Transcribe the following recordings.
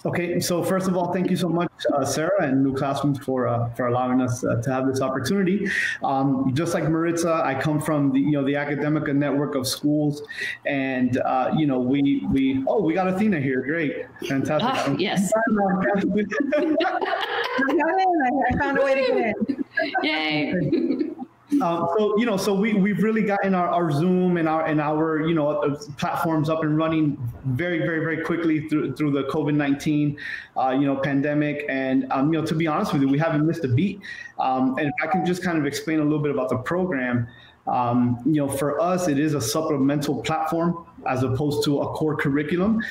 Okay, so first of all, thank you so much, Sarah and New Classrooms for allowing us to have this opportunity. Just like Maritza, I come from the Academica network of schools, and we got Athena here. Great, fantastic. Oh, yes. I found a way to get in. Yay. So we've really gotten our Zoom and our platforms up and running very, very, very quickly through the COVID-19 pandemic, and to be honest with you, we haven't missed a beat. And if I can just kind of explain a little bit about the program. For us, it is a supplemental platform as opposed to a core curriculum.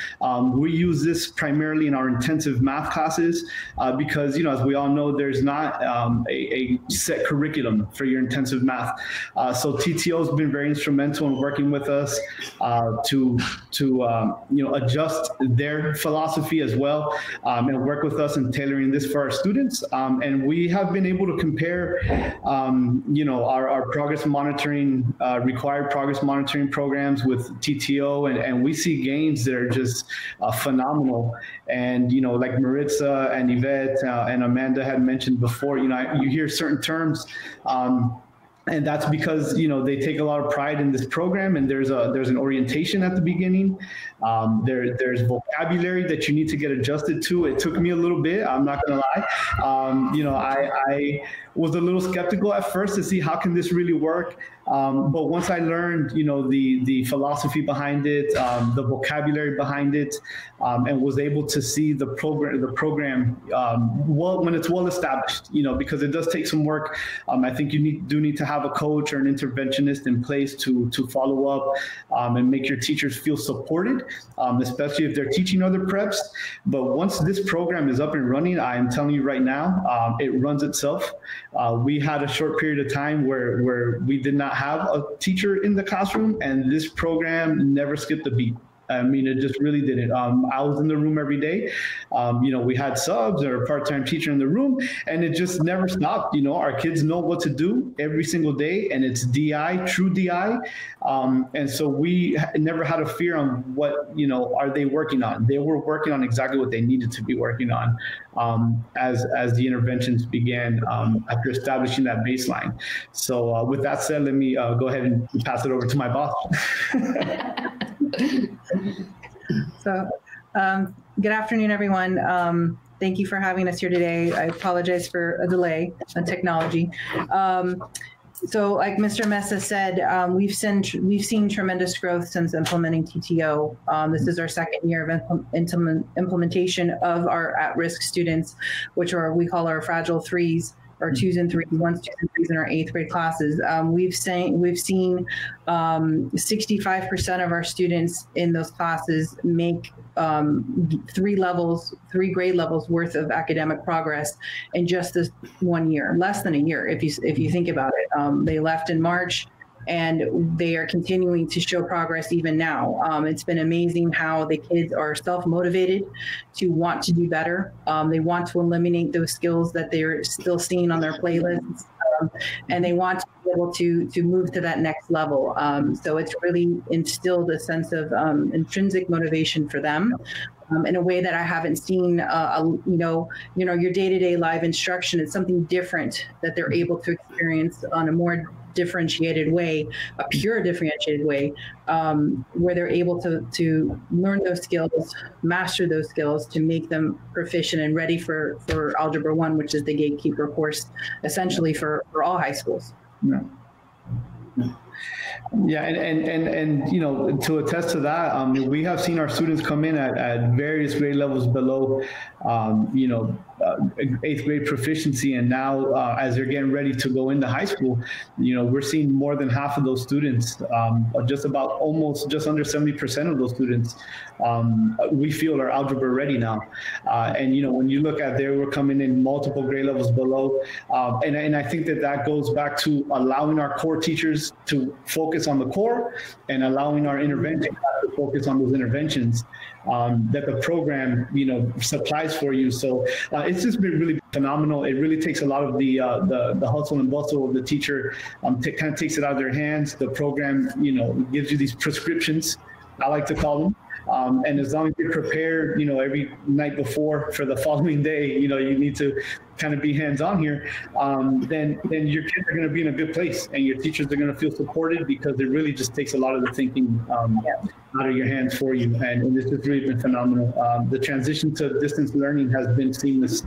We use this primarily in our intensive math classes because, as we all know, there's not a set curriculum for your intensive math. So TTO has been very instrumental in working with us to adjust their philosophy as well and work with us in tailoring this for our students. And we have been able to compare, our progress monitoring, required progress monitoring programs with TTO, and we see gains that are just phenomenal. And like Maritza and Yvette and Amanda had mentioned before, you hear certain terms. And that's because they take a lot of pride in this program, and there's an orientation at the beginning. There's vocabulary that you need to get adjusted to. It took me a little bit, I'm not gonna lie. I was a little skeptical at first to see how can this really work. But once I learned, the philosophy behind it, the vocabulary behind it, and was able to see the program when it's well established, because it does take some work. I think you do need to have a coach or an interventionist in place to follow up and make your teachers feel supported, especially if they're teaching other preps. But once this program is up and running, I am telling you right now, it runs itself. We had a short period of time where we did not have a teacher in the classroom, and this program never skipped a beat. I mean, it just really didn't. I was in the room every day. We had subs or a part-time teacher in the room, and it just never stopped. Our kids know what to do every single day, and it's DI, true DI. And so we never had a fear on what, are they working on? They were working on exactly what they needed to be working on as the interventions began after establishing that baseline. So with that said, let me go ahead and pass it over to my boss. So, good afternoon, everyone. Thank you for having us here today. I apologize for a delay on technology. So, like Mr. Mesa said, we've seen tremendous growth since implementing TTO. This is our second year of implementation of our at-risk students, which we call our fragile threes. Our 2s and 3s, 1s, 2s, and 3s in our 8th grade classes. We've seen 65% of our students in those classes make 3 grade levels worth of academic progress in just this 1 year, less than a year. If you think about it, they left in March, and they are continuing to show progress even now. It's been amazing how the kids are self-motivated to want to do better. They want to eliminate those skills that they're still seeing on their playlists, and they want to be able to move to that next level. So it's really instilled a sense of intrinsic motivation for them. In a way that I haven't seen, your day-to-day live instruction is something different that they're able to experience on a more differentiated way, a pure differentiated way, where they're able to learn those skills, master those skills to make them proficient and ready for Algebra 1, which is the gatekeeper course, essentially for all high schools. Yeah, and to attest to that, we have seen our students come in at various grade levels below, 8th grade proficiency, and now as they're getting ready to go into high school, we're seeing more than half of those students, just under 70% of those students, we feel are algebra ready now. And when you look at they were coming in multiple grade levels below, and I think that goes back to allowing our core teachers to focus on the core and allowing our intervention to focus on those interventions that the program supplies for you. So it's just been really phenomenal. It really takes a lot of the hustle and bustle of the teacher, kind of takes it out of their hands. The program gives you these prescriptions I like to call them. And as long as you're prepared, every night before for the following day, you need to kind of be hands-on here, then your kids are going to be in a good place, and your teachers are going to feel supported, because it really just takes a lot of the thinking out of your hands for you. And this has really been phenomenal. The transition to distance learning has been seamless.